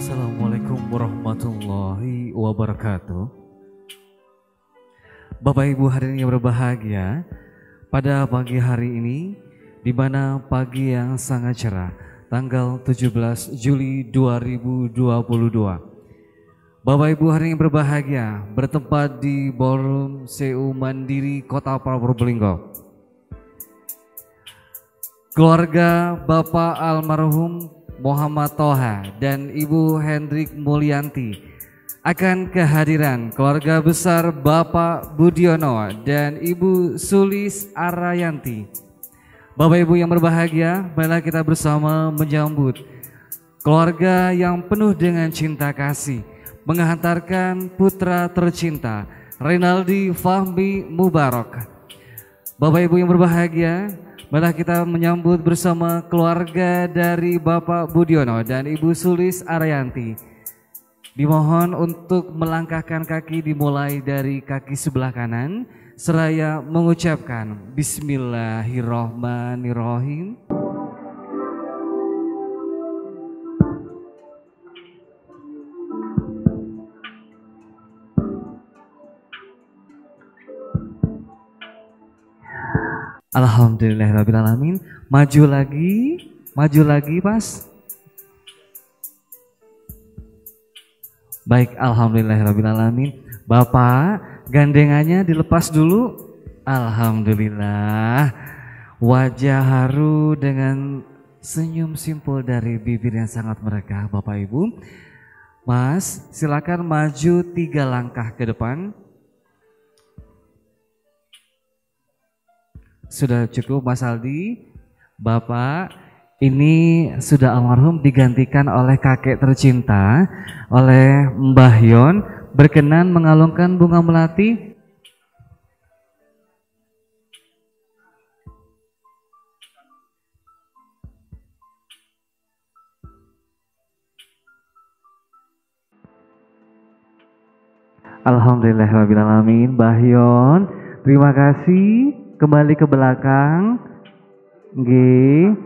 Assalamualaikum warahmatullahi wabarakatuh. Bapak Ibu hadirin yang berbahagia, pada pagi hari ini di mana pagi yang sangat cerah, tanggal 17 Juli 2022. Bapak Ibu hadirin yang berbahagia, bertempat di Ballroom CU Mandiri Kota Probolinggo. Keluarga Bapak almarhum Muhammad Toha dan Ibu Hendrik Mulyanti akan kehadiran keluarga besar Bapak Budiono dan Ibu Sulis Arayanti. Bapak Ibu yang berbahagia, marilah kita bersama menyambut keluarga yang penuh dengan cinta kasih, menghantarkan putra tercinta Renaldi Fahmi Mubarak. Bapak Ibu yang berbahagia, marilah kita menyambut bersama keluarga dari Bapak Budiono dan Ibu Sulis Arayanti. Dimohon untuk melangkahkan kaki dimulai dari kaki sebelah kanan seraya mengucapkan Bismillahirrohmanirrohim. Alhamdulillahirrabbilalamin. Maju lagi Mas. Baik, alhamdulillahirrabbilalamin. Bapak, gandengannya dilepas dulu. Alhamdulillah. Wajah haru dengan senyum simpul dari bibir yang sangat megah, Bapak Ibu. Mas, silakan maju 3 langkah ke depan. Sudah cukup Mas Aldi. Bapak, ini sudah almarhum digantikan oleh kakek tercinta, oleh Mbah Yon, berkenan mengalungkan bunga melati. Alhamdulillahirrabbilalamin. Mbah Yon, terima kasih. Kembali ke belakang. Nggih.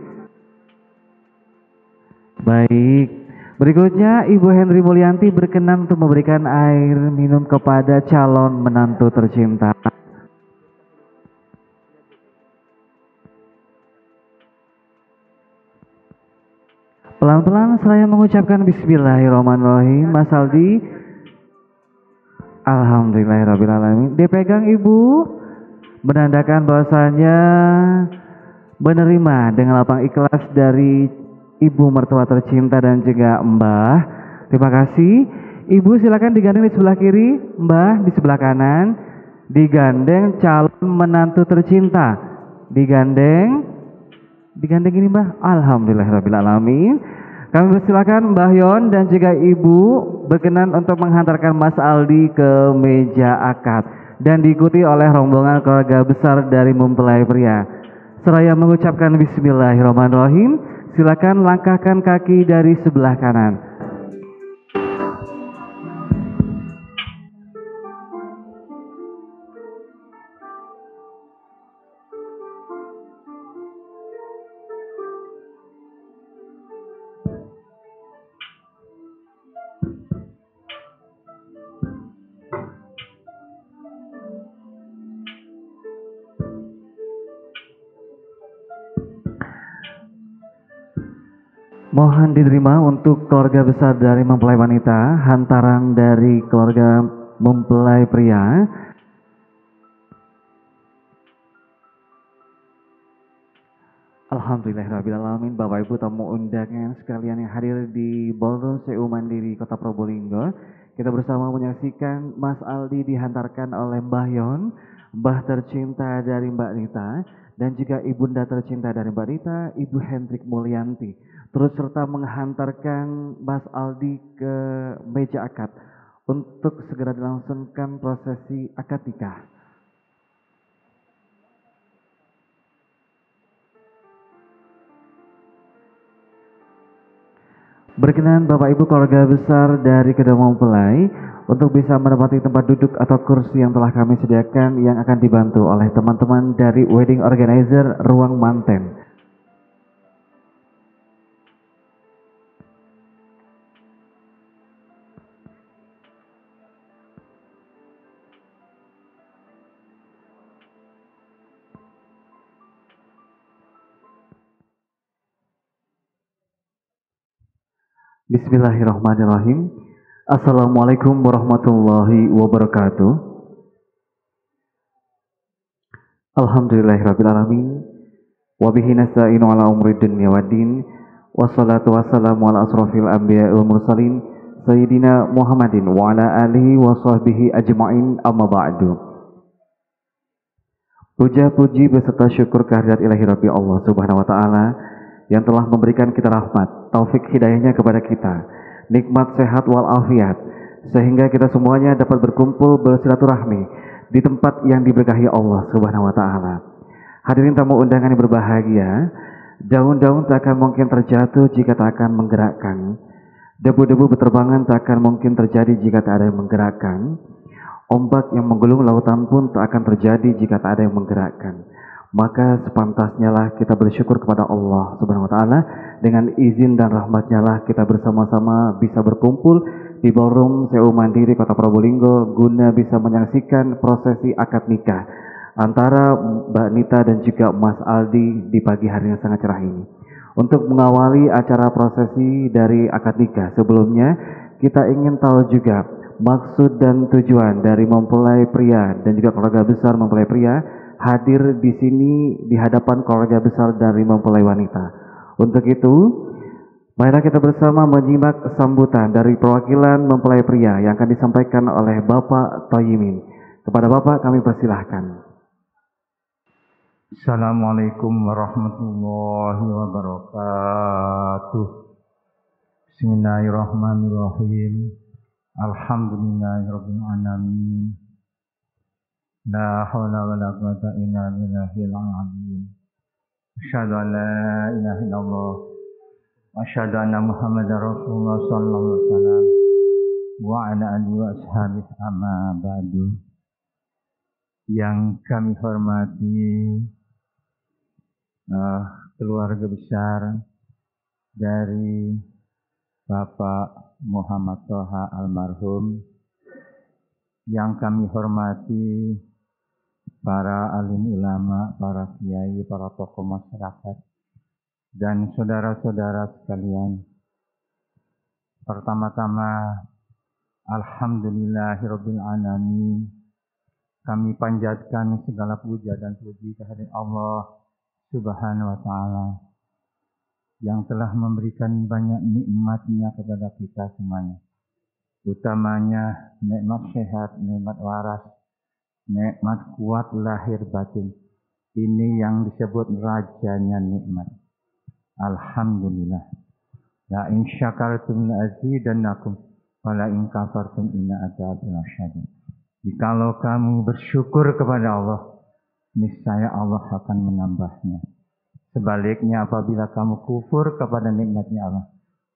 Baik. Berikutnya Ibu Hendri Mulyanti berkenan untuk memberikan air minum kepada calon menantu tercinta. Pelan-pelan saya mengucapkan Bismillahirrahmanirrahim. Mas Aldi. Alhamdulillahirrahmanirrahim. Dipegang Ibu, menandakan bahwasanya menerima dengan lapang ikhlas dari Ibu mertua tercinta dan juga Mbah. Terima kasih. Ibu silakan digandeng di sebelah kiri, Mbah di sebelah kanan. Digandeng calon menantu tercinta. Digandeng ini Mbah. Alhamdulillahirrahmanirrahim. Kami persilakan Mbah Yon dan juga Ibu berkenan untuk menghantarkan Mas Aldi ke meja akad dan diikuti oleh rombongan keluarga besar dari mempelai pria. Seraya mengucapkan Bismillahirrahmanirrahim, silakan langkahkan kaki dari sebelah kanan. Mohon diterima untuk keluarga besar dari mempelai wanita, hantaran dari keluarga mempelai pria. Alhamdulillahirrahmanirrahim. Bapak Ibu tamu undangan sekalian yang hadir di Ballroom CU Mandiri Kota Probolinggo. Kita bersama menyaksikan Mas Aldi dihantarkan oleh Mbah Yon, Mbah tercinta dari Mbak Nita, dan juga ibunda tercinta dari Mbak Nita, Ibu Hendrik Mulyanti. Terus serta menghantarkan Mas Aldi ke meja akad untuk segera dilangsungkan prosesi akad nikah. Berkenan Bapak Ibu keluarga besar dari kedua mempelai untuk bisa menempati tempat duduk atau kursi yang telah kami sediakan yang akan dibantu oleh teman-teman dari wedding organizer Ruang Manten. Bismillahirrahmanirrahim. Assalamualaikum warahmatullahi wabarakatuh. Alhamdulillahirrahmanirrahim. Wabihi nasta'inu ala umri dunya waddin. Wassalatu wassalamu ala asrafil anbiya wal mursalin Sayyidina Muhammadin wa ala alihi wa sahbihi ajma'in amma ba'du. Puja puji beserta syukur kehadirat ilahi Rabbi Allah subhanahu wa ta'ala yang telah memberikan kita rahmat, taufik hidayahnya kepada kita, nikmat sehat walafiat, sehingga kita semuanya dapat berkumpul bersilaturahmi di tempat yang diberkahi Allah Subhanahu wa taala. Hadirin tamu undangan yang berbahagia, daun-daun tak akan mungkin terjatuh jika tak akan menggerakkan. Debu-debu berterbangan tak akan mungkin terjadi jika tak ada yang menggerakkan. Ombak yang menggulung lautan pun tak akan terjadi jika tak ada yang menggerakkan. Maka sepantasnya lah kita bersyukur kepada Allah Subhanahu wa taala, dengan izin dan rahmatnya lah kita bersama-sama bisa berkumpul di Ballroom CU Mandiri Kota Probolinggo guna bisa menyaksikan prosesi akad nikah antara Mbak Nita dan juga Mas Aldi di pagi hari yang sangat cerah ini. Untuk mengawali acara prosesi dari akad nikah, sebelumnya kita ingin tahu juga maksud dan tujuan dari mempelai pria dan juga keluarga besar mempelai pria hadir di sini di hadapan keluarga besar dari mempelai wanita. Untuk itu, marilah kita bersama menyimak sambutan dari perwakilan mempelai pria yang akan disampaikan oleh Bapak Toyimin. Kepada Bapak kami persilahkan. Assalamualaikum warahmatullahi wabarakatuh. Bismillahirrahmanirrahim. Alhamdulillahirabbil alamin. La haula wala quwwata illa billahil azim. Asyhadu an la ilaha illallah wa asyhadu anna Muhammadar Rasulullah sallallahu alaihi wasallam wa ala alihi wa ashabihi amma ba'du. Yang kami hormati keluarga besar dari Bapak Muhammad Toha almarhum, yang kami hormati para alim ulama, para kiai, para tokoh masyarakat, dan saudara-saudara sekalian. Pertama-tama, alhamdulillahirabbil alamin. Kami panjatkan segala puja dan puji kehadirat Allah Subhanahu wa taala yang telah memberikan banyak nikmat-Nya kepada kita semuanya. Utamanya nikmat sehat, nikmat waras, nikmat kuat lahir batin. Ini yang disebut rajanya nikmat. Alhamdulillah. La in syakartum la azidannakum wa la in kafartum inna adzabi lasyadid. Jikalau kamu bersyukur kepada Allah, niscaya Allah akan menambahnya. Sebaliknya apabila kamu kufur kepada nikmatnya Allah,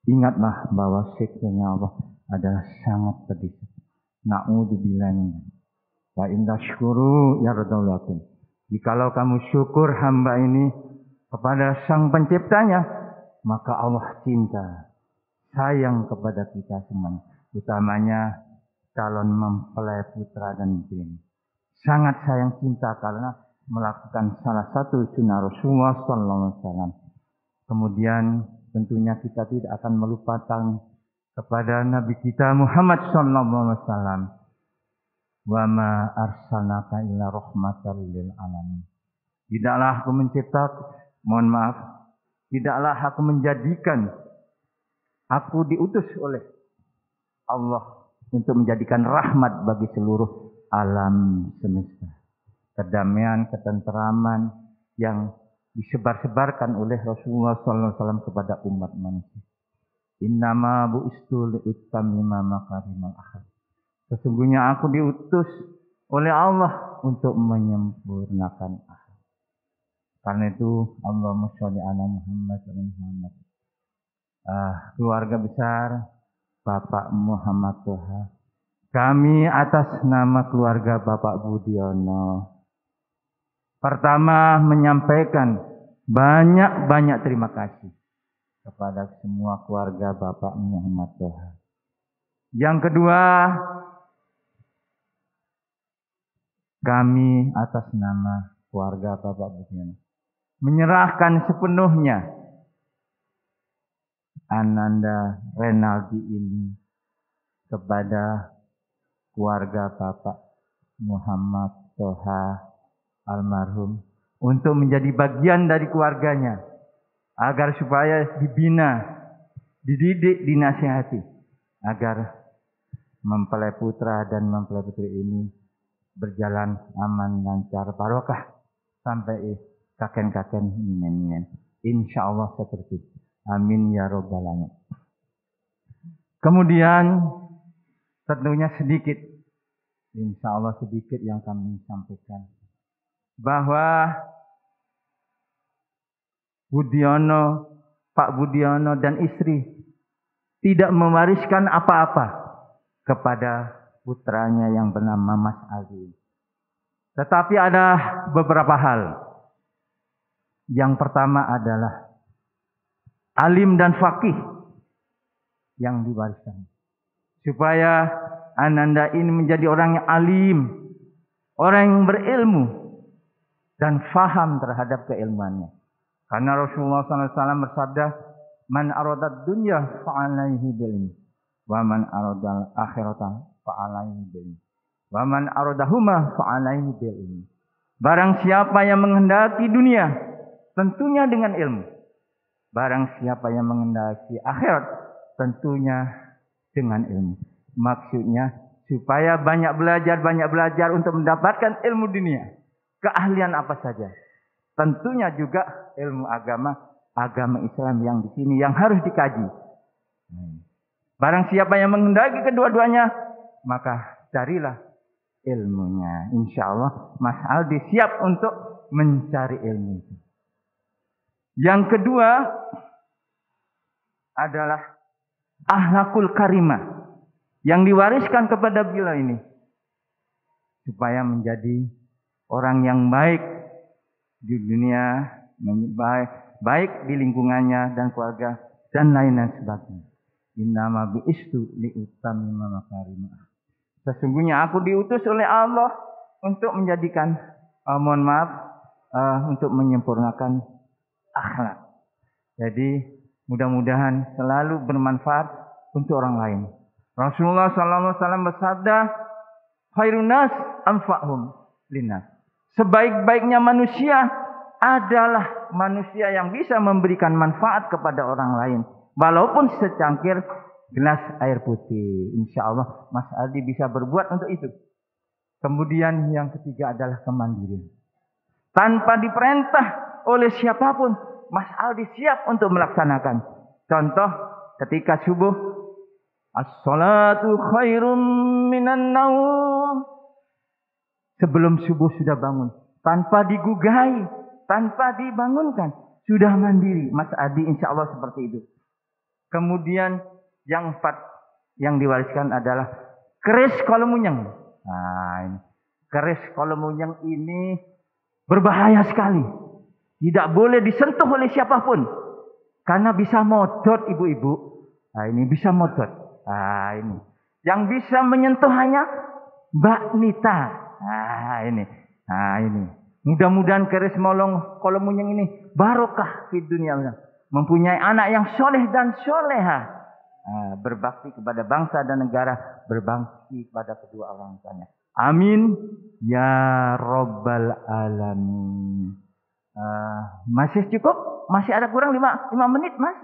ingatlah bahwa siksanya Allah adalah sangat pedih. Na'udzubillah min dzalik. Wa in tashkuru yardau lakum. Jikalau kamu syukur hamba ini kepada Sang Penciptanya, maka Allah cinta, sayang kepada kita semuanya, utamanya calon mempelai putra dan putri. Sangat sayang cinta karena melakukan salah satu sunnah Rasulullah SAW. Kemudian tentunya kita tidak akan melupakan kepada Nabi kita Muhammad SAW. Wa ma arsalnaka illa rahmatan lil alamin. Tidaklah aku Mohon maaf, tidaklah aku menjadikan aku diutus oleh Allah untuk menjadikan rahmat bagi seluruh alam semesta. Kedamaian, ketenteraman yang disebar-sebarkan oleh Rasulullah SAW kepada umat manusia. Innama bu'istu li'utammima makarimal akhlak. Sesungguhnya aku diutus oleh Allah untuk menyempurnakan akhlak. Karena itu Allahumma sholli ala Muhammad wa Muhammad. Keluarga besar Bapak Muhammad Toha, kami atas nama keluarga Bapak Budiono pertama menyampaikan banyak terima kasih kepada semua keluarga Bapak Muhammad Toha. Yang kedua, kami atas nama keluarga Bapak Budiono menyerahkan sepenuhnya Ananda Renaldi ini kepada keluarga Bapak Muhammad Toha almarhum untuk menjadi bagian dari keluarganya agar supaya dibina, dididik, dinasihati agar mempelai putra dan mempelai putri ini berjalan aman, lancar, barokah sampai kakek-kakek ninen. Insya Allah seperti itu. Amin ya robbal alamin. Kemudian tentunya sedikit, insya Allah sedikit yang kami sampaikan, bahwa Budiono, Pak Budiono dan istri tidak mewariskan apa-apa kepada putranya yang bernama Mas Ali. Tetapi ada beberapa hal. Yang pertama adalah alim dan faqih yang diwariskan. Supaya Ananda ini menjadi orang yang alim, orang yang berilmu dan faham terhadap keilmuannya. Karena Rasulullah SAW bersabda, "Man aradad dunya fa'alaihi bil wa man aradal akhirata fa'alaihi bil wa man aradahuma fa'alaihi bil." Barang siapa yang menghendaki dunia, tentunya dengan ilmu. Barang siapa yang menghendaki akhirat, tentunya dengan ilmu. Maksudnya supaya banyak belajar untuk mendapatkan ilmu dunia. Keahlian apa saja. Tentunya juga ilmu agama Islam yang di sini yang harus dikaji. Barang siapa yang menghendaki kedua-duanya, maka carilah ilmunya. Insya Allah Mas Aldi siap untuk mencari ilmu itu. Yang kedua adalah akhlakul karimah yang diwariskan kepada beliau ini supaya menjadi orang yang baik di dunia, baik di lingkungannya dan keluarga dan lain-lain sebagainya. Innama bi'istu li'utammima makarimah. Sesungguhnya aku diutus oleh Allah untuk menjadikan untuk menyempurnakan akhlak. Jadi mudah-mudahan selalu bermanfaat untuk orang lain. Rasulullah SAW bersabda, "Khairun nas anfa'hum linnas." Sebaik-baiknya manusia adalah manusia yang bisa memberikan manfaat kepada orang lain, walaupun secangkir gelas air putih. Insya Allah Mas Aldi bisa berbuat untuk itu. Kemudian yang ketiga adalah kemandirian. Tanpa diperintah oleh siapapun, Mas Aldi siap untuk melaksanakan. Contoh ketika subuh, as-salatu khairum minan naum. Sebelum subuh sudah bangun, tanpa digugai, tanpa dibangunkan, sudah mandiri. Mas Aldi insya Allah seperti itu. Kemudian yang 4 yang diwariskan adalah keris kolomunyang. Nah, keris kolomunyang ini berbahaya sekali. Tidak boleh disentuh oleh siapapun. Karena bisa modot ibu-ibu. Nah ini bisa modot. Nah ini. Yang bisa menyentuh hanya Mbak Nita. Nah ini. Nah ini. Mudah-mudahan keris molong kolomunyang ini barokah di dunia. Mempunyai anak yang soleh dan soleha. Nah, berbakti kepada bangsa dan negara. Berbakti kepada kedua orang tuanya. Amin. Ya Rabbal Alamin. Masih cukup? Masih ada kurang 5 menit, Mas?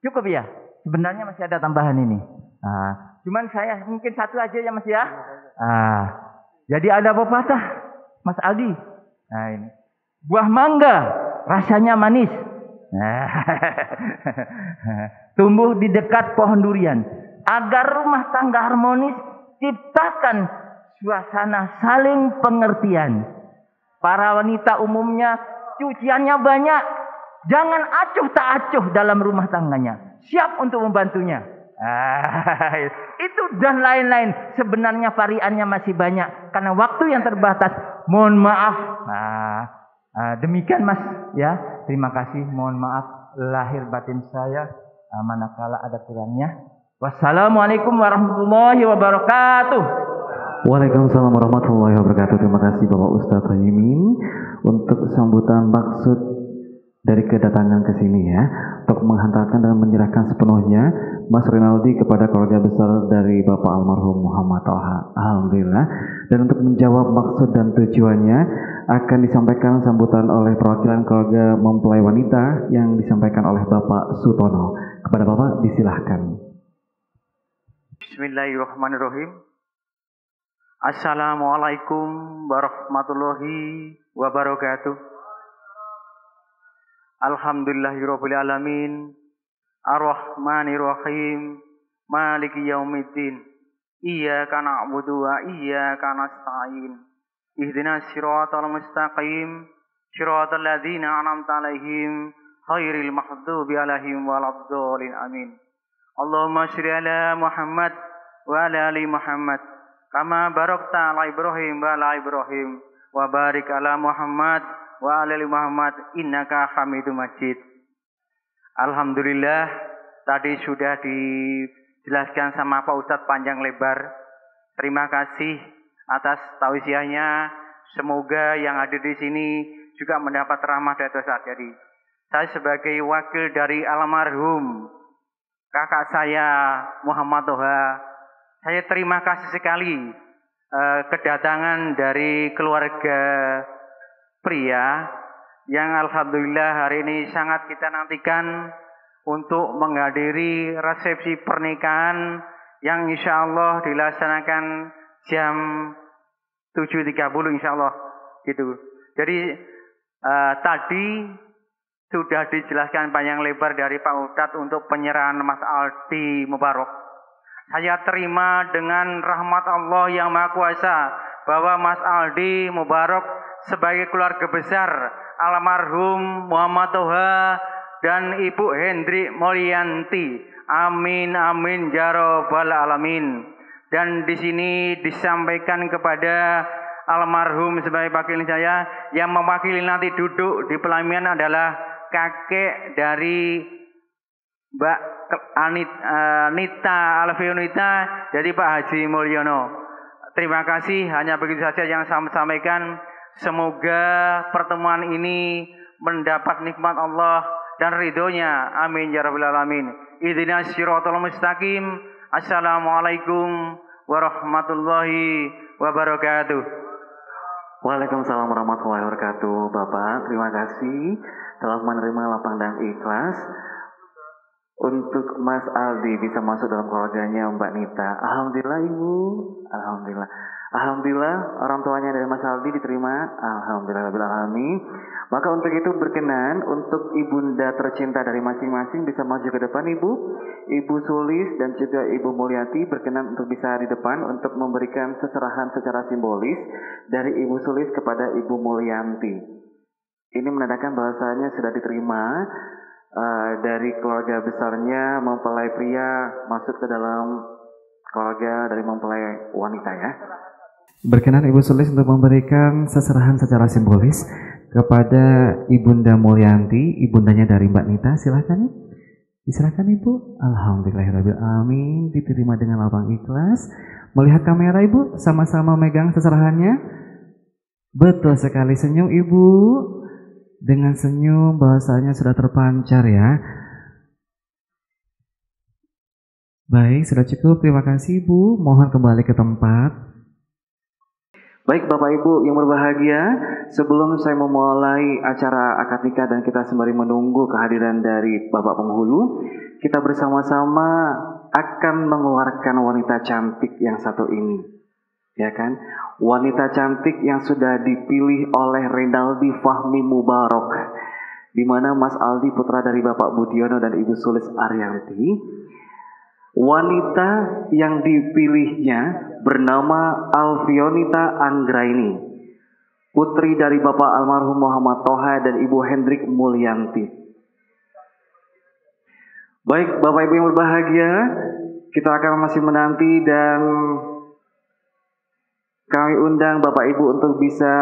Cukup ya? Sebenarnya masih ada tambahan ini. Cuman saya mungkin satu aja ya, Mas ya. Jadi ada pepatah, Mas Aldi. Nah ini. Buah mangga rasanya manis. Tumbuh di dekat pohon durian. Agar rumah tangga harmonis, ciptakan suasana saling pengertian. Para wanita umumnya cuciannya banyak. Jangan acuh tak acuh dalam rumah tangganya. Siap untuk membantunya. Itu dan lain-lain. Sebenarnya variannya masih banyak. Karena waktu yang terbatas. Mohon maaf. Demikian Mas ya. Terima kasih. Mohon maaf lahir batin saya. Manakala ada kurangnya. Wassalamualaikum warahmatullahi wabarakatuh. Waalaikumsalam warahmatullahi wabarakatuh. Terima kasih Bapak Ustadz Rohimin untuk sambutan maksud dari kedatangan ke sini ya, untuk menghantarkan dan menyerahkan sepenuhnya Mas Rinaldi kepada keluarga besar dari Bapak almarhum Muhammad Toha. Alhamdulillah. Dan untuk menjawab maksud dan tujuannya akan disampaikan sambutan oleh perwakilan keluarga mempelai wanita yang disampaikan oleh Bapak Sutono. Kepada Bapak disilahkan. Bismillahirrahmanirrahim. Assalamualaikum warahmatullahi wabarakatuh. Alhamdulillahirabbil alamin. Arrahmanirrahim. Maliki yaumiddin. Iyyaka na'budu wa iyyaka nasta'in. Ihdinas siratal mustaqim. Siratal ladzina an'amta 'alaihim ghairil maghdubi 'alaihim waladdallin. Amin. Allahumma shalli ala Muhammad wa ala ali Muhammad kama barakta ala Ibrahim wa ala Ibrahim wa barik ala Muhammad wa ala ali Muhammad innaka Hamidum Majid. Alhamdulillah tadi sudah dijelaskan sama Pak Ustadz panjang lebar. Terima kasih atas tausiahnya. Semoga yang hadir di sini juga mendapat rahmat dari Ustadz. Jadi saya sebagai wakil dari almarhum kakak saya Muhammad Toha, saya terima kasih sekali kedatangan dari keluarga pria yang alhamdulillah hari ini sangat kita nantikan untuk menghadiri resepsi pernikahan yang insya Allah dilaksanakan jam 7.30 insya Allah gitu. Jadi tadi sudah dijelaskan panjang lebar dari Pak Ustadz untuk penyerahan Mas Aldi Mubarak. Saya terima dengan rahmat Allah yang Maha Kuasa bahwa Mas Aldi Mubarak sebagai keluarga besar almarhum Muhammad Toha dan Ibu Hendrik Mulyanti. Amin amin ya rabbal alamin. Dan di sini disampaikan kepada almarhum sebagai wakil saya yang mewakili nanti duduk di pelaminan adalah kakek dari Mbak Nita Alfionita dari Pak Haji Mulyono. Terima kasih, hanya begitu saja yang saya sampaikan. Semoga pertemuan ini mendapat nikmat Allah dan ridhonya. Amin ya rabbal alamin. Ihdinas siratal mustaqim. Assalamualaikum warahmatullahi wabarakatuh. Waalaikumsalam warahmatullahi wabarakatuh. Bapak, terima kasih telah menerima lapang dan ikhlas untuk Mas Aldi bisa masuk dalam keluarganya Mbak Nita. Alhamdulillah Ibu. Alhamdulillah. Alhamdulillah orang tuanya dari Mas Aldi diterima. Alhamdulillahirrahmanirrahim. Maka untuk itu berkenan untuk ibunda tercinta dari masing-masing bisa maju ke depan Ibu. Ibu Sulis dan juga Ibu Mulyati berkenan untuk bisa di depan untuk memberikan seserahan secara simbolis dari Ibu Sulis kepada Ibu Mulyanti. Ini menandakan bahwasanya sudah diterima dari keluarga besarnya mempelai pria masuk ke dalam keluarga dari mempelai wanita ya. Berkenan Ibu Sulis untuk memberikan seserahan secara simbolis kepada Ibunda Mulyanti, ibundanya dari Mbak Nita. Silakan. Diserahkan Ibu. Alhamdulillahirabbil alamin. Diterima dengan lapang ikhlas. Melihat kamera Ibu, sama-sama megang seserahannya. Betul sekali, senyum Ibu. Dengan senyum bahasanya sudah terpancar ya. Baik, sudah cukup. Terima kasih Ibu. Mohon kembali ke tempat. Baik Bapak Ibu yang berbahagia, sebelum saya memulai acara akad nikah dan kita sembari menunggu kehadiran dari Bapak Penghulu, kita bersama-sama akan mengeluarkan wanita cantik yang satu ini. Ya kan? Wanita cantik yang sudah dipilih oleh Renaldi Fahmi Mubarak, di mana Mas Aldi putra dari Bapak Budiono dan Ibu Sulis Arianti. Wanita yang dipilihnya bernama Alfionita Anggraini, putri dari Bapak almarhum Muhammad Toha dan Ibu Hendrik Mulyanti. Baik Bapak Ibu yang berbahagia, kita akan masih menanti dan kami undang Bapak Ibu untuk bisa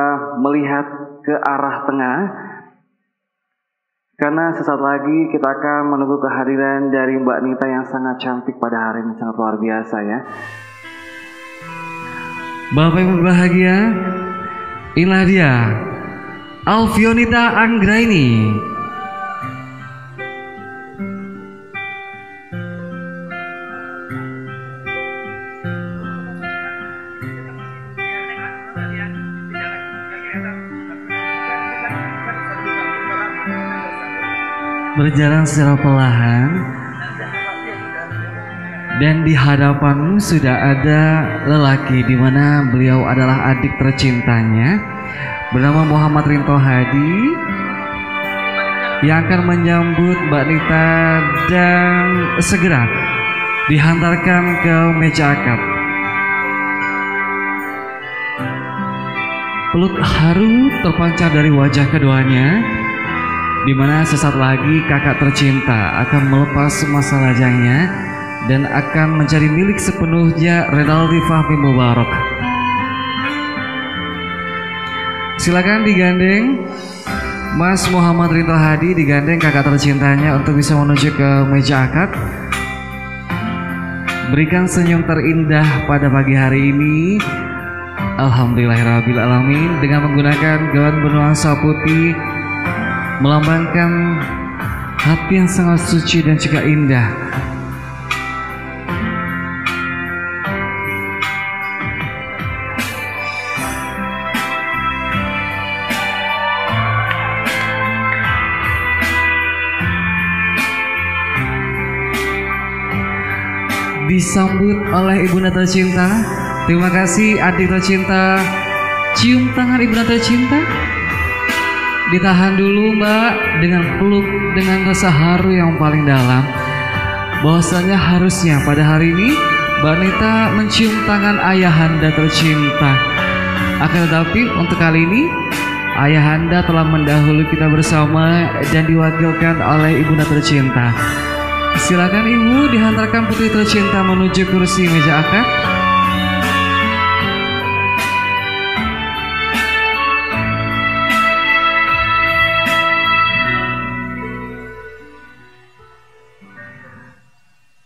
melihat ke arah tengah, karena sesaat lagi kita akan menunggu kehadiran dari Mbak Nita yang sangat cantik pada hari ini, sangat luar biasa ya. Bapak Ibu berbahagia, inilah dia Alfionita Anggraini. Berjalan secara perlahan, dan di hadapanmu sudah ada lelaki di mana beliau adalah adik tercintanya bernama Muhammad Rinto Hadi yang akan menyambut Mbak Nita dan segera dihantarkan ke meja akad. Peluk haru terpancar dari wajah keduanya, di mana sesaat lagi kakak tercinta akan melepas masa lajangnya dan akan menjadi milik sepenuhnya Renaldi Fahmi Mubarak. Silakan digandeng Mas Muhammad Rinto Hadi, digandeng kakak tercintanya untuk bisa menuju ke meja akad. Berikan senyum terindah pada pagi hari ini, alhamdulillahirabbil alamin, dengan menggunakan gaun bernuansa putih melambangkan hati yang sangat suci dan juga indah. Disambut oleh ibunda tercinta. Terima kasih adik tercinta. Cium tangan ibunda tercinta. Ditahan dulu Mbak, dengan peluk dengan rasa haru yang paling dalam. Bahwasanya harusnya pada hari ini Mbak Nita mencium tangan ayahanda tercinta. Akan tetapi untuk kali ini ayahanda telah mendahului kita bersama dan diwakilkan oleh ibunda tercinta. Silakan ibu dihantarkan putri tercinta menuju kursi meja akad.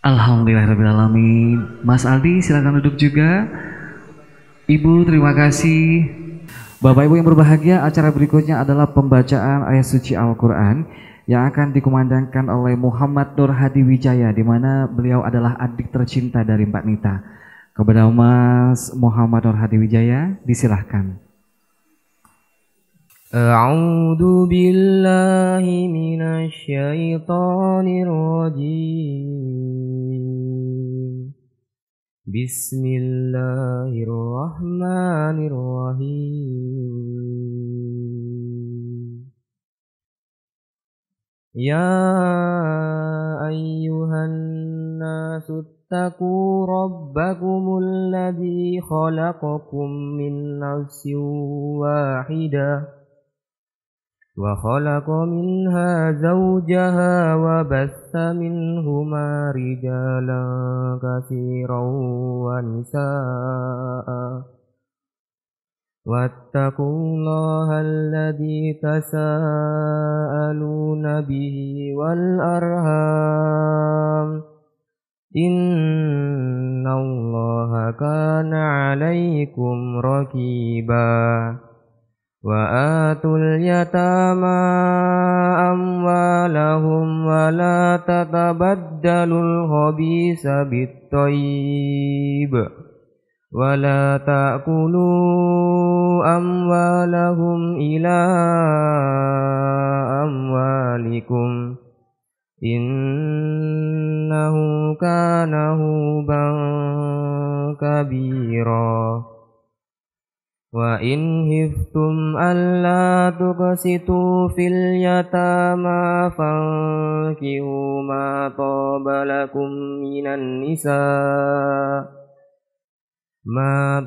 Alhamdulillahirrahmanirrahim. Mas Aldi silakan duduk juga. Ibu terima kasih. Bapak Ibu yang berbahagia, acara berikutnya adalah pembacaan ayat suci Al-Quran yang akan dikumandangkan oleh Muhammad Nur Hadi Wijaya, di mana beliau adalah adik tercinta dari Mbak Nita. Kepada Mas Muhammad Nur Hadi Wijaya, disilahkan. A'udzu billahi minasy syaithanir rajim. Bismillahirrahmanirrahim. Ya ayyuhan nasu ittaqu rabbakumul ladzi khalaqakum min nafsin wahidah wa khalaqa minha zawjaha wa bassa minhuma rijalan katsiran wa nisaa'a wattaqullaha alladzi tasaaluna bihi wal arham innallaha kana 'alaikum raqiba. Wa atul yatama amwalahum wa la tatabaddalul khabisa bit-thayyib ولا تأكلوا أموالهم إلى أموالكم إنه كان هوبا كبيرا وإن خفتم ألا تقسطوا في اليتامى فانكحوا ما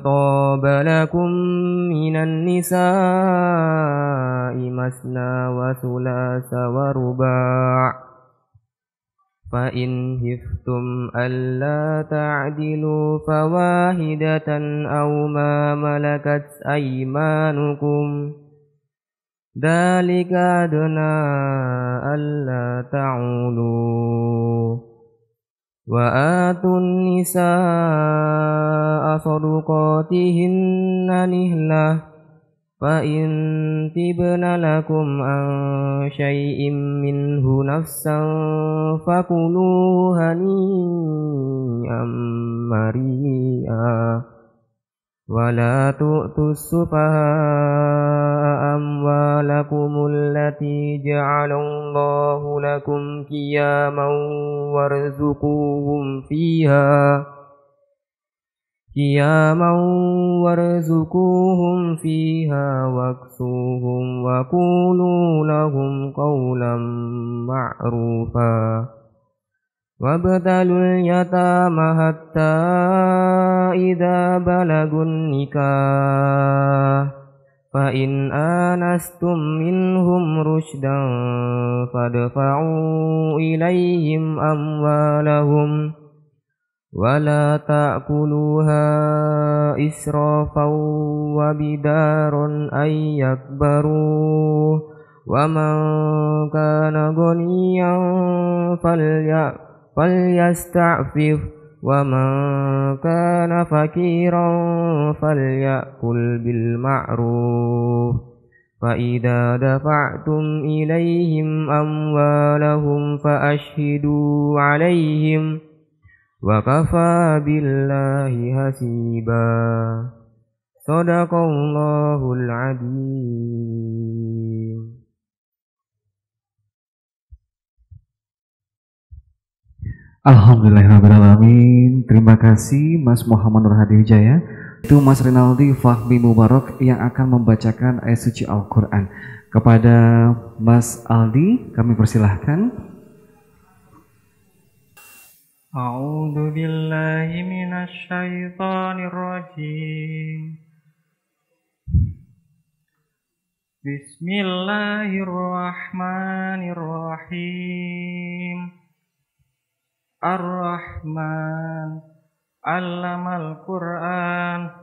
طاب لكم من النساء مثنى وثلاث ورباع فإن خفتم ألا تعدلوا فواحدة أو ما ملكت أيمانكم ذلك أدنى ألا تعولوا وآتوا النساء صدقاتهن نحلة فإن تبن لكم عن شيء منه نفسا فكلوه هنيئا مريئا ولا تؤتوا السفهاء أموالكم التي جعل الله لكم قياما وارزقوهم فيها واكسوهم وقولوا لهم قولا معروفا وابتلوا اليتامى حتى إذا بلغوا النكاح فإن آنستم منهم رشدا فادفعوا إليهم أموالهم ولا تأكلوها إسرافا وبدارا أن يكبروا ومن كان غنيا فليستعفف ومن كان فقيرا فليأكل بالمعروف فإذا دفعتم إليهم أموالهم فأشهدوا عليهم وكفى بالله حسيبا صدق الله العظيم. Alhamdulillahirrahmanirrahim. Terima kasih Mas Muhammad Nur Hadi Wijaya. Itu Mas Rinaldi Fahmi Mubarak yang akan membacakan ayat suci Al-Quran. Kepada Mas Aldi kami persilahkan. A'udzu billahi minasy syaithanir rajim. Bismillahirrahmanirrahim. Ar-Rahman 'allamal Qur'an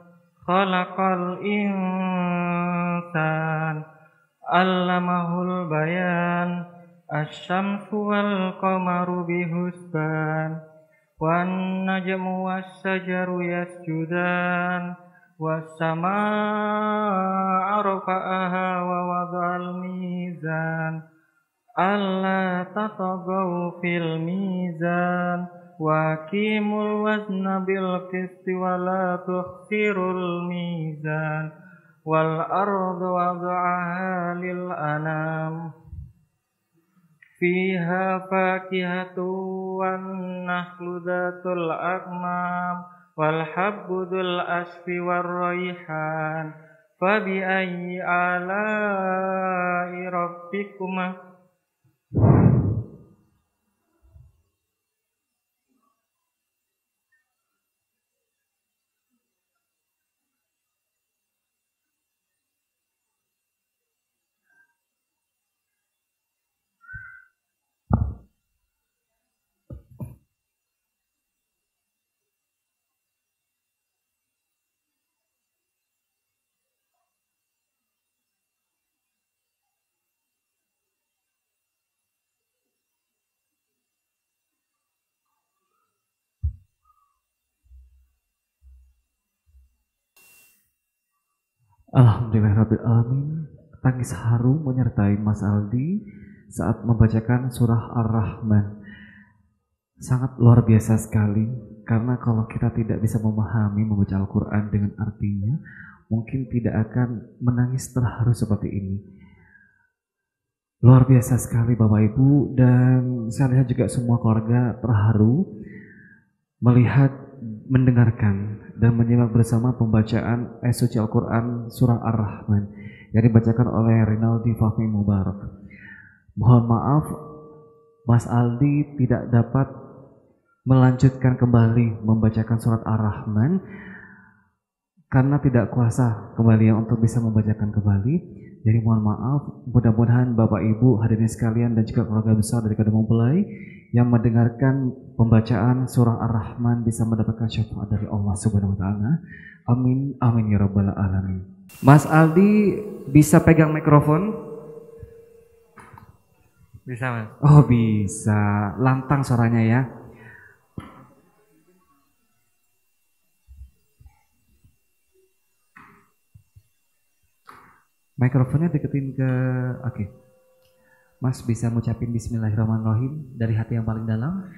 khalaqal insan 'allamahul bayan asy-syamsu wal qamaru bihusban wan najmu was-sajaru yasjudan was-samaa'a rafa'aha wa wada'al mizan alla tatagaw fil mizan wa aqimul wazna bil qisti wa la tukhsirul mizan wal ardu wada'aha lil anam fiha fakihatu wan nakhlu dhatul akmam wal habbu dhul asfi war rayhan fabi ayyi ala'i rabbikuma Alhamdulillahirrahmanirrahim. Tangis haru menyertai Mas Aldi saat membacakan surah Ar-Rahman. Sangat luar biasa sekali. Karena kalau kita tidak bisa memahami membaca Al-Quran dengan artinya, mungkin tidak akan menangis terharu seperti ini. Luar biasa sekali Bapak Ibu, dan saya lihat juga semua keluarga terharu melihat, mendengarkan, dan menyimak bersama pembacaan ayat suci Al-Quran surah Ar-Rahman yang dibacakan oleh Rinaldi Fahmi Mubarak. Mohon maaf, Mas Aldi tidak dapat melanjutkan kembali membacakan surat Ar-Rahman karena tidak kuasa kembali untuk bisa membacakan kembali. Jadi mohon maaf, mudah-mudahan Bapak Ibu hadirin sekalian dan juga keluarga besar dari Kadang Mempelai yang mendengarkan pembacaan surah Ar-Rahman bisa mendapatkan syafaat dari Allah Subhanahu wa taala. Amin amin ya rabbal alamin. Mas Aldi bisa pegang mikrofon? Bisa, Mas. Oh, bisa. Lantang suaranya ya. Mikrofonnya deketin ke, oke. Mas bisa ngucapin Bismillahirrahmanirrahim dari hati yang paling dalam?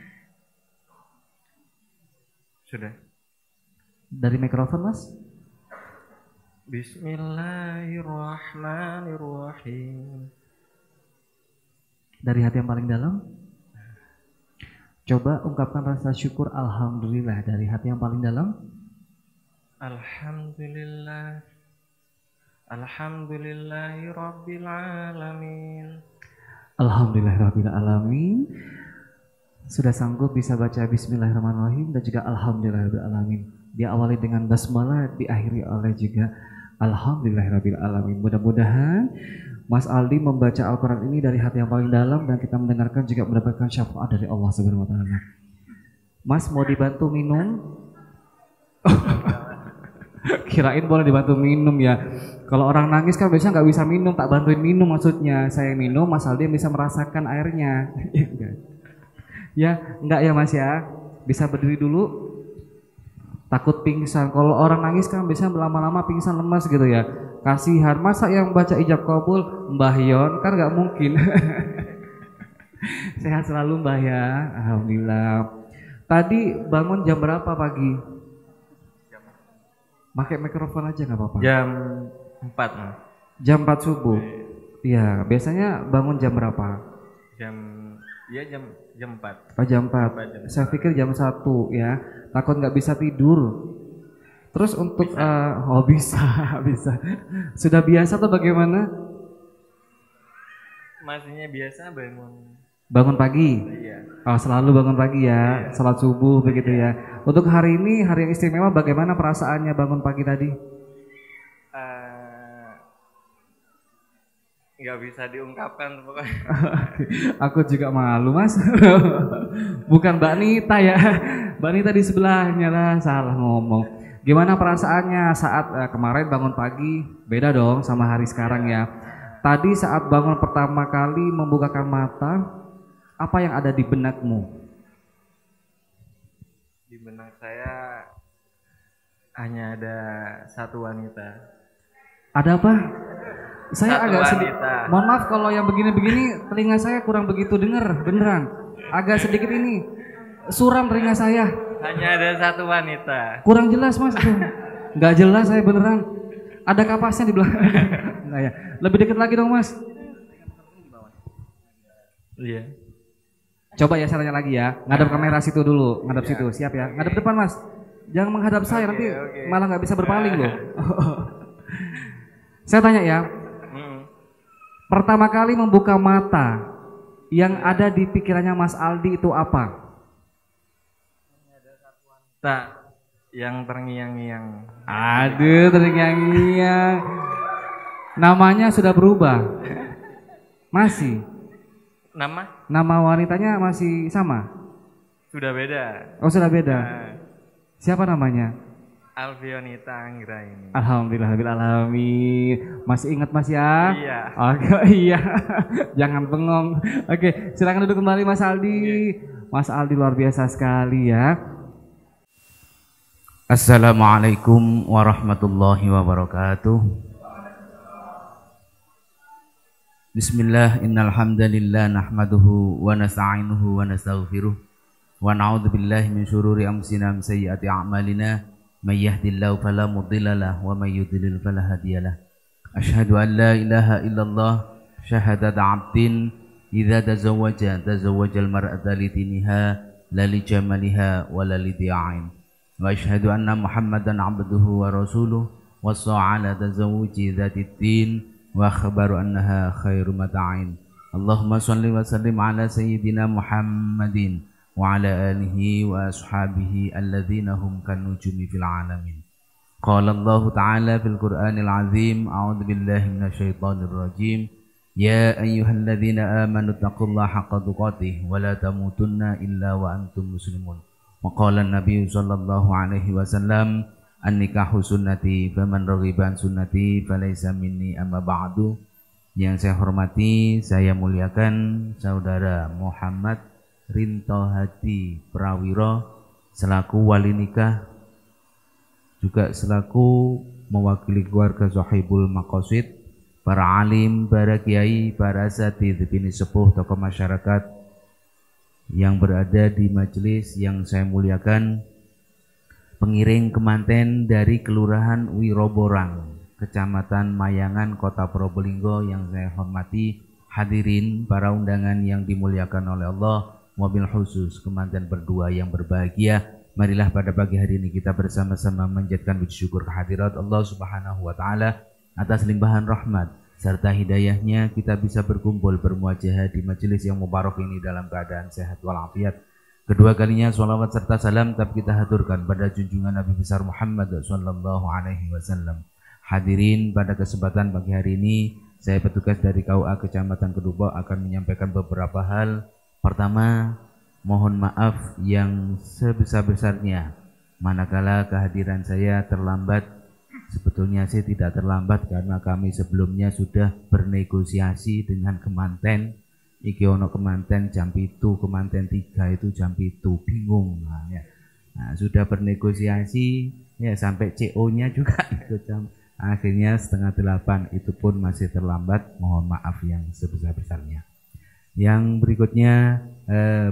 Sudah. Dari mikrofon, Mas? Bismillahirrahmanirrahim. Dari hati yang paling dalam? Coba ungkapkan rasa syukur alhamdulillah dari hati yang paling dalam. Alhamdulillah. Alhamdulillahi rabbil alamin. Alhamdulillahirabbil alamin. Sudah sanggup bisa baca Bismillahirrahmanirrahim dan juga Alhamdulillahirabbil alamin. Diawali dengan basmalah, diakhiri oleh juga Alhamdulillahirabbil alamin. Mudah-mudahan Mas Aldi membaca Al-Quran ini dari hati yang paling dalam dan kita mendengarkan juga mendapatkan syafaat dari Allah Subhanahu wa taala. Mas mau dibantu minum? Kirain boleh dibantu minum ya. Kalau orang nangis kan biasanya nggak bisa minum, tak bantuin minum maksudnya. Saya minum, Mas Aldi bisa merasakan airnya. Ya, enggak ya Mas ya. Bisa berdiri dulu. Takut pingsan. Kalau orang nangis kan biasanya lama-lama pingsan, lemas gitu ya. Kasihan. Masa yang baca ijab kabul Mbah Yon kan nggak mungkin. Sehat selalu Mbah ya. Alhamdulillah. Tadi bangun jam berapa pagi? Pakai mikrofon aja nggak apa-apa. Jam 4, Mas. Jam 4 subuh. Iya, biasanya bangun jam berapa? Jam 4. Oh, jam 4. Saya pikir jam 1 ya. Takut nggak bisa tidur. Terus untuk bisa. Bisa. Sudah biasa atau bagaimana? Masihnya biasa Bangun pagi? Iya. Oh, selalu bangun pagi ya, salat subuh begitu ya. Untuk hari ini, hari yang istimewa, bagaimana perasaannya bangun pagi tadi? Nggak bisa diungkapkan pokoknya. Aku juga malu Mas. Bukan Mbak Nita ya, Mbak Nita di sebelahnya lah, salah ngomong. Gimana perasaannya saat kemarin bangun pagi? Beda dong sama hari sekarang ya. Tadi saat bangun pertama kali membukakan mata, apa yang ada di benakmu? Di benak saya hanya ada satu wanita. Ada apa? Saya Satu agak sedikit. wanita. Mohon maaf kalau yang begini-begini telinga saya kurang begitu dengar, beneran. Agak sedikit ini suram telinga saya. Hanya ada satu wanita. Kurang jelas Mas. Nggak jelas saya beneran. Ada kapasnya di belakang. Nggak ya. Lebih dekat lagi dong Mas. Iya. Coba ya saya tanya lagi ya. Ngadap kamera situ dulu, ngadap situ. Siap ya. Ngadap depan Mas. Jangan menghadap saya nanti malah nggak bisa berpaling loh. Saya tanya ya. Pertama kali membuka mata, yang ada di pikirannya Mas Aldi itu apa? Tak, yang terngiang-ngiang. Aduh, terngiang-ngiang. Namanya sudah berubah? Masih? Nama wanitanya masih sama? Sudah beda. Oh, sudah beda. Siapa namanya? Alfionita Anggraini. Alhamdulillahirrahmanirrahim. Masih ingat Mas ya? Iya. Oke, iya. Jangan bengong. Oke, silakan duduk kembali Mas Aldi. Mas Aldi luar biasa sekali ya. Assalamualaikum warahmatullahi wabarakatuh. Bismillah, innal hamdalillah nahmaduhu wa nasta'inuhu wa nastaghfiruh wa na'udzu billahi min syururi anfusina wa min sayyiati a'malina may yahdihillahu fala mudilla lahu wa may yudlil fala hadiyalah. Asyhadu an la ilaha illallah syahadata 'abdin idza tazawwajal mar'ata li diniha la li jamaliha wa la li di'ain. Wa asyhadu anna Muhammadan 'abduhu wa rasuluhu wa sa'ala tazawwuji dzatid din wa khabaru annaha khairu mata'in. Allahumma shalli wa sallim ala sayyidina Muhammadin wa ala alihi wa ashabihi alladhina hum kan nujumi fil alamin. Qala Allah ta'ala fil Qur'anil azim, a'udzu billahi minasyaitonir rajim. Ya ayyuhalladzina amanu taqullaha haqqa tuqatih wa la tamutunna illa wa antum muslimun. Wa qala an-nabiy sallallahu alaihi wasallam, an-nikahu sunnati faman raghiba an sunnati falaysa minni amma ba'du. Yang saya hormati, saya muliakan Saudara Muhammad Rinto Hadi Prawiro selaku wali nikah, juga selaku mewakili keluarga Sohibul Maqasid, para alim, para kiai, para asatidz, bini sepuh, tokoh masyarakat yang berada di majelis yang saya muliakan, pengiring kemanten dari Kelurahan Wiroborang, Kecamatan Mayangan, Kota Probolinggo yang saya hormati, hadirin para undangan yang dimuliakan oleh Allah, mobil khusus kemanten berdua yang berbahagia. Marilah pada pagi hari ini kita bersama-sama menjadikan puji syukur kehadirat Allah Subhanahu wa taala atas limpahan rahmat serta hidayahnya kita bisa berkumpul bermuajahah di majelis yang mubarak ini dalam keadaan sehat walafiat. Kedua kalinya sholawat serta salam tetap kita haturkan pada junjungan Nabi besar Muhammad sallallahu alaihi wasallam. Hadirin, pada kesempatan pagi hari ini saya petugas dari KUA Kecamatan Kedubok akan menyampaikan beberapa hal. Pertama, mohon maaf yang sebesar-besarnya manakala kehadiran saya terlambat. Sebetulnya saya tidak terlambat karena kami sebelumnya sudah bernegosiasi dengan kemanten. Iki ono kemanten jam 7, kemanten 3 itu jam 7, bingung. Nah, sudah bernegosiasi ya sampai CO-nya juga ikut jam. Akhirnya 7:30, itu pun masih terlambat. Mohon maaf yang sebesar-besarnya. Yang berikutnya,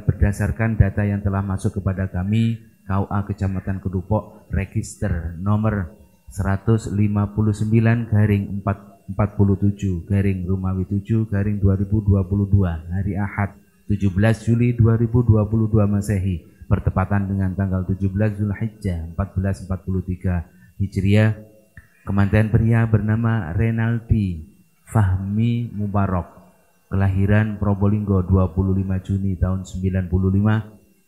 berdasarkan data yang telah masuk kepada kami, KUA Kecamatan Kedupok register nomor 159/47/Rumawi 7/2022 hari Ahad 17 Juli 2022 Masehi bertepatan dengan tanggal 17 Zulhijjah 1443 Hijriah. Kemanten pria bernama Renaldi Fahmi Mubarak, kelahiran Probolinggo 25 Juni tahun 95,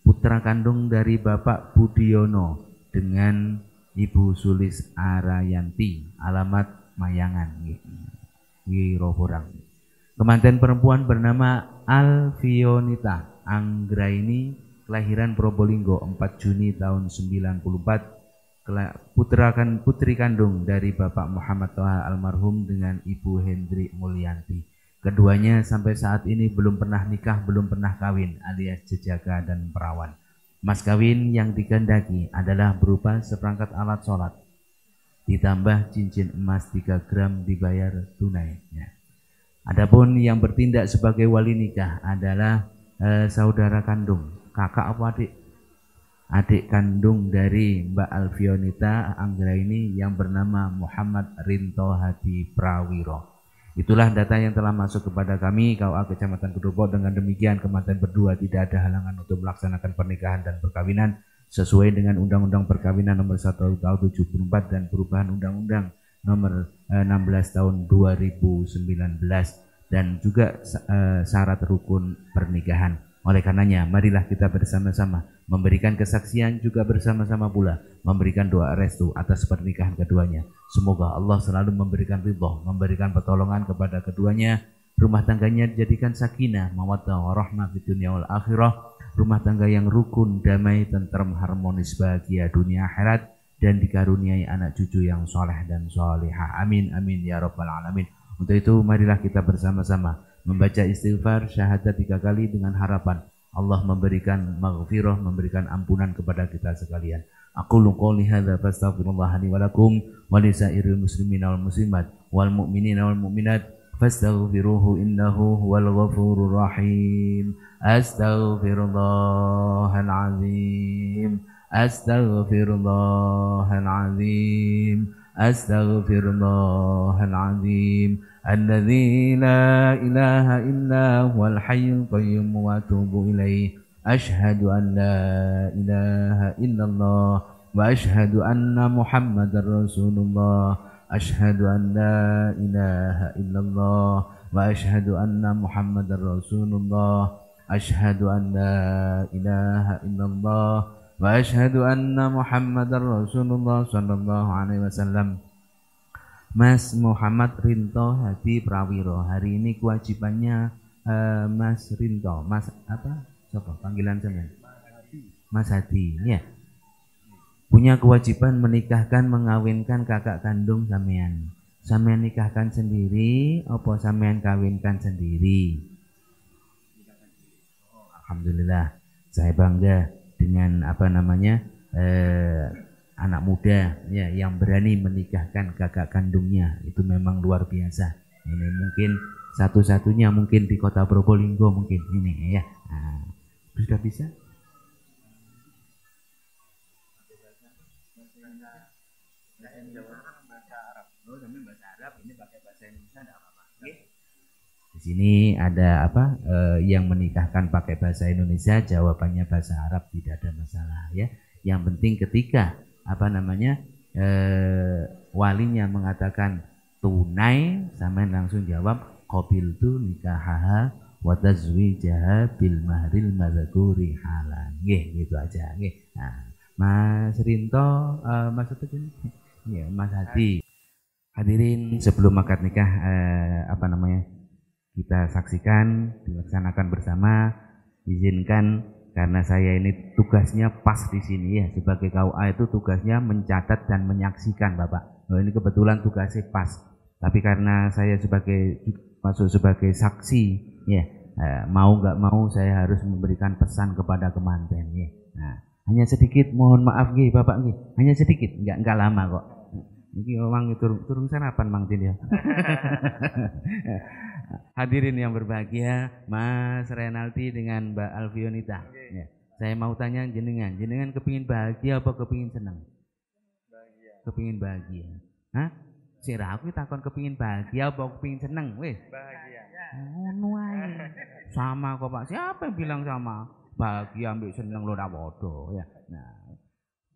putra kandung dari Bapak Budiono dengan Ibu Sulis Arayanti, alamat Mayangan, Wiroborang. Kemanten perempuan bernama Alvionita Anggraini, kelahiran Probolinggo 4 Juni tahun 94, putri kandung dari Bapak Muhammad Toha almarhum dengan Ibu Hendri Mulyanti. Keduanya sampai saat ini belum pernah nikah, belum pernah kawin alias jejaka dan perawan. Mas kawin yang dikehendaki adalah berupa seperangkat alat sholat ditambah cincin emas 3 gram dibayar tunai. Adapun yang bertindak sebagai wali nikah adalah saudara kandung, kakak apa adik? Adik kandung dari Mbak Alvionita Anggraini yang bernama Muhammad Rinto Hadi Prawiro. Itulah data yang telah masuk kepada kami KUA Kecamatan Kedupok. Dengan demikian kemanten berdua tidak ada halangan untuk melaksanakan pernikahan dan perkawinan sesuai dengan Undang-Undang Perkawinan Nomor 1 Tahun 74 dan perubahan Undang-Undang Nomor 16 Tahun 2019 dan juga syarat rukun pernikahan. Oleh karenanya, marilah kita bersama-sama memberikan kesaksian, juga bersama-sama pula memberikan doa restu atas pernikahan keduanya. Semoga Allah selalu memberikan ridho, memberikan pertolongan kepada keduanya. Rumah tangganya dijadikan sakinah, mawaddah, warahmah di dunia wal akhirah. Rumah tangga yang rukun, damai, tenteram, harmonis, bahagia dunia akhirat, dan dikaruniai anak cucu yang soleh dan solehah. Amin, amin, ya rabbal alamin. Untuk itu, marilah kita bersama-sama membaca istighfar syahadat 3 kali dengan harapan Allah memberikan maghfirah, memberikan ampunan kepada kita sekalian. Aqulu qouli hadza fastaghfirullah li wa lakum wa li sairil muslimina wal muslimat wal mu'minina wal mu'minat fastaghfiruhu innahu huwal ghafurur rahim. Astaghfirullahal azim. Astaghfirullahal azim. Astaghfirullahal azim. Alladzi la ilaha illa huwal hayyul qayyum wa atubu ilaih. Ashhadu an la ilaha illallah wa ashhadu anna Muhammadar Rasulullah. Ashhadu an la ilaha illallah wa ashhadu anna Muhammadar Rasulullah. Ashhadu an la ilaha illallah wa ashhadu anna Muhammadar Rasulullah sallallahu alaihi wasallam. Mas Muhammad Rinto Hadi Prawiro, hari ini kewajibannya Mas Rinto, Mas apa? Siapa panggilan sampean? Mas Hadi, ya. Punya kewajiban menikahkan, mengawinkan kakak kandung sampean. Sampean nikahkan sendiri, apa sampean kawinkan sendiri? Alhamdulillah, saya bangga dengan apa namanya anak muda ya yang berani menikahkan kakak kandungnya. Itu memang luar biasa. Ini mungkin satu-satunya mungkin di Kota Probolinggo mungkin ini ya. Nah, sudah bisa? Di sini ada apa yang menikahkan pakai bahasa Indonesia, jawabannya bahasa Arab, tidak ada masalah ya. Yang penting ketika apa namanya walinya mengatakan tunai, sampean langsung jawab qabiltu nikahaha wa tazwijaha bil mahril madzkuri halan. Nggih, gitu aja nggih. Nah, Mas Rinto, Mas apa ini? Ya, Mas Hadi. Hadirin, sebelum akad nikah apa namanya? Kita saksikan, dilaksanakan bersama. Izinkan karena saya ini tugasnya pas di sini ya, sebagai KUA itu tugasnya mencatat dan menyaksikan Bapak. Oh, ini kebetulan tugasnya pas. Tapi karena saya masuk sebagai saksi ya, mau nggak mau saya harus memberikan pesan kepada kemanten ya. Nah, hanya sedikit, mohon maaf nggih Bapak nggih. Hanya sedikit, enggak lama kok. Ini orang turun sarapan Mang Tin ya. Hadirin yang berbahagia, Mas Renaldi dengan Mbak Alvionita. Ya. Saya mau tanya jenengan kepingin bahagia apa kepingin senang? Bahagia. Kepingin bahagia. Hah? Sira aku takon kepingin bahagia apa kepingin senang? Wis. Bahagia. Ngono ae. Sama kok Pak. Siapa yang bilang sama? Bahagia ambil senang lho ora padha ya. Nah,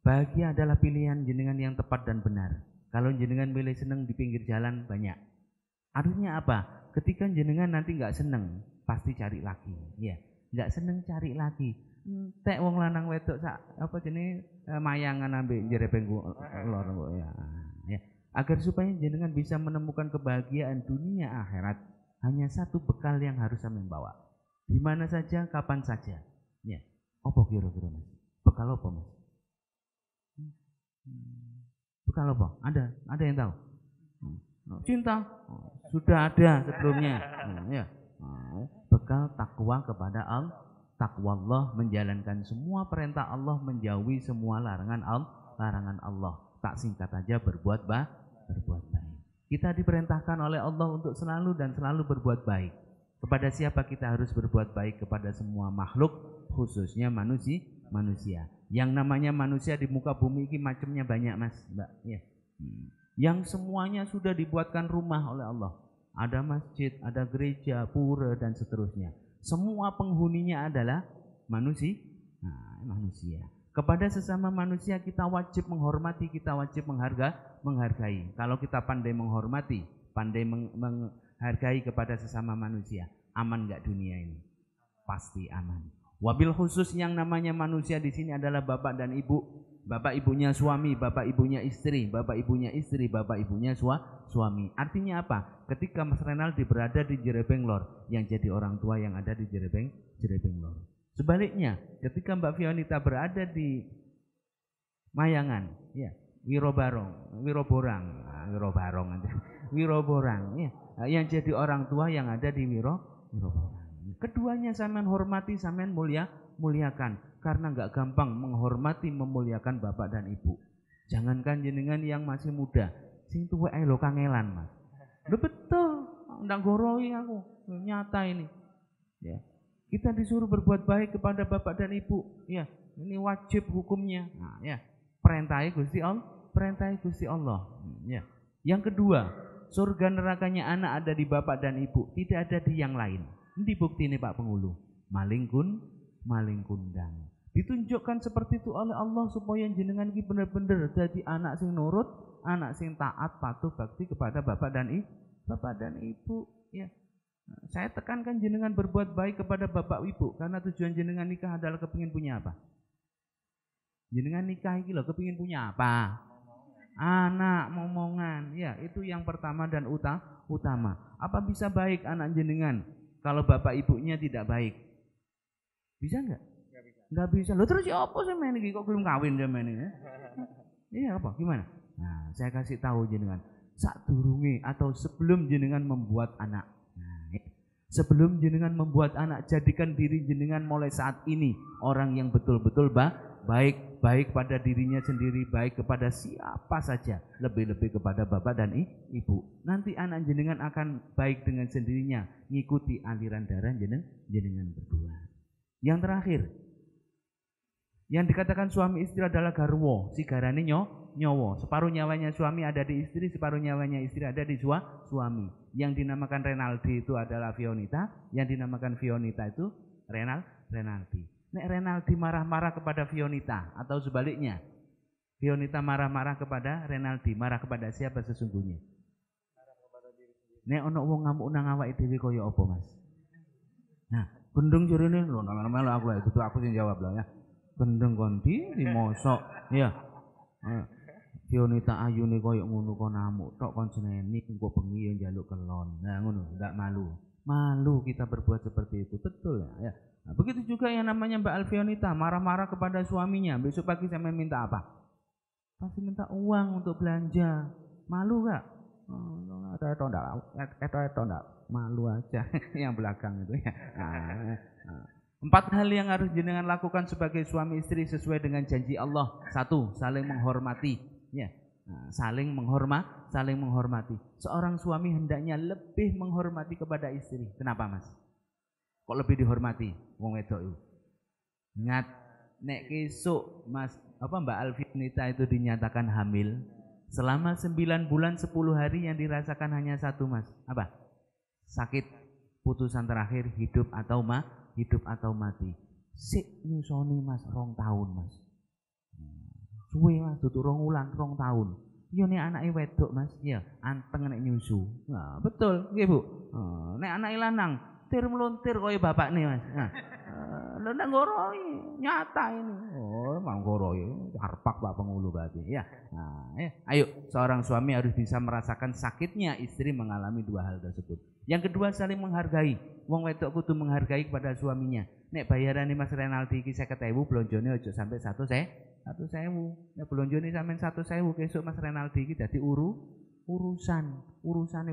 bahagia adalah pilihan jenengan yang tepat dan benar. Kalau jenengan milih senang di pinggir jalan banyak. Artinya apa? Ketika jenengan nanti nggak seneng, pasti cari lagi, ya. Nggak seneng cari lagi. Tek wong lanang wedok sak apa jenenge mayangan ambek jerepeng lor ya. Ya. Agar supaya jenengan bisa menemukan kebahagiaan dunia akhirat, hanya satu bekal yang harus sampeyan bawa. Di mana saja, kapan saja. Ya. Apa kira-kira Mas? Bekal apa Mas? Bekal apa? Ada yang tahu? Cinta. Sudah ada sebelumnya. Ya. Bekal takwa kepada Allah. Takwa Allah, menjalankan semua perintah Allah, menjauhi semua larangan Allah. Tak singkat aja berbuat baik. Kita diperintahkan oleh Allah untuk selalu dan selalu berbuat baik. Kepada siapa kita harus berbuat baik? Kepada semua makhluk, khususnya manusia. Yang namanya manusia di muka bumi ini macamnya banyak Mas, Mbak. Ya. Yang semuanya sudah dibuatkan rumah oleh Allah. Ada masjid, ada gereja, pura dan seterusnya. Semua penghuninya adalah manusia. Manusia. Kepada sesama manusia kita wajib menghormati, kita wajib menghargai. Kalau kita pandai menghormati, pandai menghargai kepada sesama manusia, aman enggak dunia ini? Pasti aman. Wabil khusus yang namanya manusia di sini adalah bapak dan ibu. Bapak ibunya suami, bapak ibunya istri, bapak ibunya istri, bapak ibunya suami. Artinya apa? Ketika Mas Renaldi berada di Jerebeng Lor, yang jadi orang tua yang ada di Jerebeng Lor. Sebaliknya, ketika Mbak Fionita berada di Mayangan, ya, Wiroborang, ya, yang jadi orang tua yang ada di Wiroborang. Keduanya sampean hormati, sampean muliakan. Karena nggak gampang menghormati, memuliakan bapak dan ibu. Jangankan jenengan yang masih muda, sing tuwek ae lho kangelan Mas. Lho betul. ndang goroi aku. Nyata ini. Ya. Kita disuruh berbuat baik kepada bapak dan ibu. Ya, ini wajib hukumnya. Nah, ya. Perintahi Gusti Allah. Ya. Yang kedua, surga nerakanya anak ada di bapak dan ibu, tidak ada di yang lain. Ini bukti ini Pak Penghulu. Maling kundang. Ditunjukkan seperti itu oleh Allah supaya jenengan iki bener-bener jadi anak sing nurut, anak sing taat, patuh, bakti kepada bapak dan ibu. Ya. Nah, saya tekankan jenengan berbuat baik kepada bapak ibu karena tujuan jenengan nikah adalah kepingin punya apa? Jenengan nikah iki lho kepingin punya apa? Anak, momongan. Ya, itu yang pertama dan utama. Apa bisa baik anak jenengan kalau bapak ibunya tidak baik? Bisa enggak? Enggak bisa. Loh terus ya apa sampean iki kok belum kawin sampean iki? Iya apa? Gimana? Nah, saya kasih tahu jenengan. Sadurunge atau sebelum jenengan membuat anak. Sebelum jenengan membuat anak, jadikan diri jenengan mulai saat ini orang yang betul-betul baik pada dirinya sendiri, baik kepada siapa saja, lebih-lebih kepada bapak dan ibu. Nanti anak jenengan akan baik dengan sendirinya, ngikuti aliran darah jenengan berdua. Yang terakhir, yang dikatakan suami istri adalah garwo, si garane nyowo. Separuh nyawanya suami ada di istri, separuh nyawanya istri ada di suami. Yang dinamakan Renaldi itu adalah Fionita, yang dinamakan Fionita itu Renaldi. Nek Renaldi marah-marah kepada Fionita atau sebaliknya, Fionita marah-marah kepada Renaldi, marah kepada siapa sesungguhnya? Nek ono wong ngamuk nang awake dhewe kaya apa, Mas? Nah, gendeng jurine lho, melu aku lho, itu aku sing jawab lho ya. Gendeng konti dimosok, ya. Fionita ayune koyo ngono kon namuk tok kon seneni engko bengi yo njaluk kelon. Nah ngono, ndak malu. Malu kita berbuat seperti itu, betul ya. Nah, begitu juga yang namanya Mbak Alfionita marah-marah kepada suaminya, besok pagi saya minta apa? Pasti minta uang untuk belanja. Malu enggak? Itu enggak. Malu aja yang belakang itu ya. Nah. 4 hal yang harus jenengan lakukan sebagai suami istri sesuai dengan janji Allah. 1, saling menghormati. Ya, nah, saling menghormati. Seorang suami hendaknya lebih menghormati kepada istri. Kenapa, Mas? Kok lebih dihormati? Wong wedok itu. Ingat, nek kesuk Mas Mbak Alfinita itu dinyatakan hamil, selama 9 bulan 10 hari yang dirasakan hanya satu, Mas. Apa? Sakit. Putusan terakhir hidup atau mati. Sik nyusoni Mas 2 tahun, Mas. Suwe Mas, dudu 2 wulan, 2 tahun. Iya nek anake wedok Mas, ya anteng nek nyusu. Nah, betul nggih Bu. Nek anake lanang tir melontir kaya bapakne Mas. Nah, lho nek ngoroi nyata ini. Oh, emang ngoroi harpak Pak Penghulu berarti ya. Nah, ayo seorang suami harus bisa merasakan sakitnya istri mengalami 2 hal tersebut. Yang kedua saling menghargai. Wong wedok kudu menghargai kepada suaminya. Nek bayarane Mas Renaldi iki 50.000, blonjone aja sampai 100.000. Nek blonjone sampean 100.000 kesuk Mas Renaldi iki dadi urusane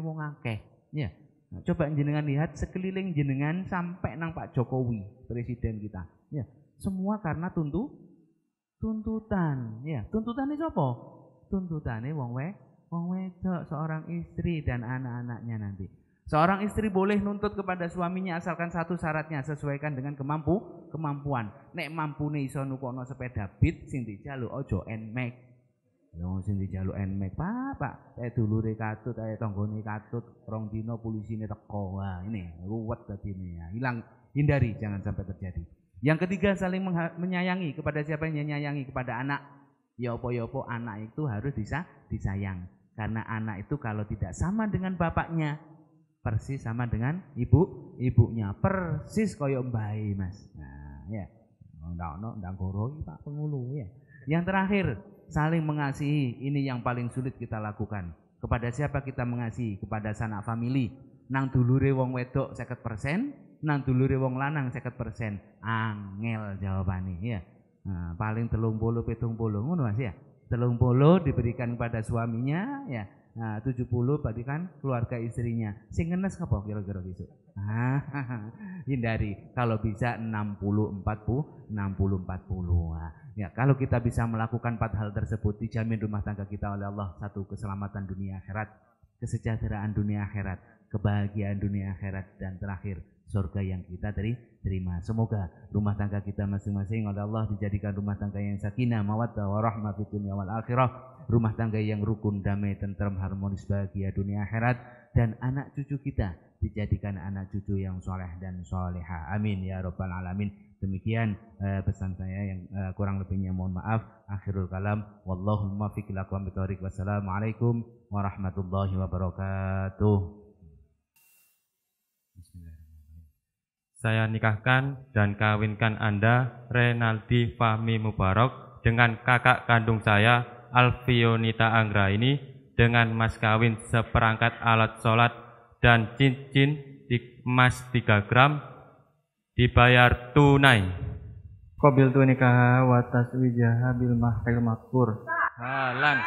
wong akeh. Ya. Nah, coba jenengan lihat sekeliling jenengan sampai nang Pak Jokowi, presiden kita. Ya. Semua karena tuntutan. Ya, tuntutane sapa? Tuntutane wong wedok, seorang istri dan anak-anaknya nanti. Seorang istri boleh nuntut kepada suaminya asalkan satu syaratnya, sesuaikan dengan kemampuan. Nek mampune iso nukono sepeda Beat sing dijaluk aja Nmax. Lho sing dijaluk Nmax, Pak, dulure katut, tanggane katut, 2 dina polisine teko. Wah, ini ruwet dadine ya. Hindari jangan sampai terjadi. Yang ketiga saling menyayangi. Kepada siapa yang menyayangi? Kepada anak. Ya apa anak itu harus disayang. Karena anak itu kalau tidak sama dengan bapaknya, persis sama dengan ibunya, persis koyo mbae Mas. Nah, ya. Ndak goroi Pak Penghulu ya. Yang terakhir, saling mengasihi. Ini yang paling sulit kita lakukan. Kepada siapa kita mengasihi? Kepada sanak famili. Nang dulure wong wedok 50%, nang dulure wong lanang 50%. Angel jawabane ya. Nah, paling 30-70 ngono Mas ya. 30 diberikan kepada suaminya ya. Nah, 70 berikan keluarga istrinya. Sing ngenes apa kira-kira besok? Hindari. Kalau bisa 60-40. Nah, ya, kalau kita bisa melakukan 4 hal tersebut, dijamin rumah tangga kita oleh Allah. 1, keselamatan dunia akhirat, kesejahteraan dunia akhirat. kebahagiaan dunia akhirat, dan terakhir surga yang kita terima. Semoga rumah tangga kita masing-masing oleh Allah dijadikan rumah tangga yang sakinah, mawaddah, warahmah fid dunya wal akhirah, rumah tangga yang rukun, damai, tentram, harmonis, bahagia dunia akhirat, dan anak cucu kita dijadikan anak cucu yang soleh dan soleha. Amin ya rabbal alamin. Demikian pesan saya, yang kurang lebihnya mohon maaf. Akhirul kalam, wallahu muwaffiq ila aqwamit thoriq. Wassalamualaikum warahmatullahi wabarakatuh. Saya nikahkan dan kawinkan Anda, Renaldi Fahmi Mubarak, dengan kakak kandung saya, Alfionita Anggraini, dengan mas kawin seperangkat alat sholat dan cincin emas 3 gram, dibayar tunai. Qabiltu nikaha wa taswijaha bil mahril madkur. Halan.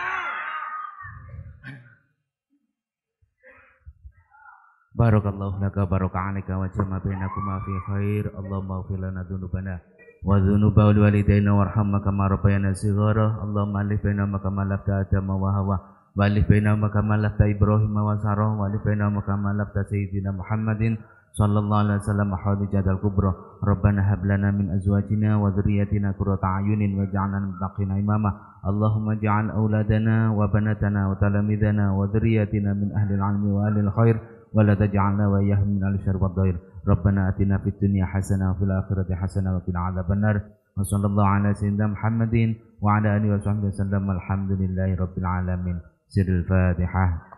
Barakallahu laka baraka alaika wa jama bainakuma fi khair. Allahumma ighfir lana dzunubana wa dzunuba walidayna warhamna kama rabbayana shighara. Allahumma alif bainana kama lafta Adam wa Hawa, wa alif bainana kama lafta Ibrahim wa Sarah, wa alif bainana kama lafta Sayyidina Muhammadin sallallahu alaihi wasallam hadijatul kubra. Rabbana hab lana min azwajina wa dhurriyyatina qurrata a'yunin waj'alna lil muttaqina imama. Allahumma ij'al auladana wa banatana wa talamidana wa dhurriyyatina min ahli al-'ilmi wa ahli al-khair, ولا تجعلنا وإياهم من أهل الشر والضير. ربنا آتنا في الدنيا حسنة وفي الآخرة حسنة وقنا عذاب النار. وصلى الله على سيدنا محمد وعلى آله وصحبه وسلم. الحمد لله رب العالمين. سر الفاتحة.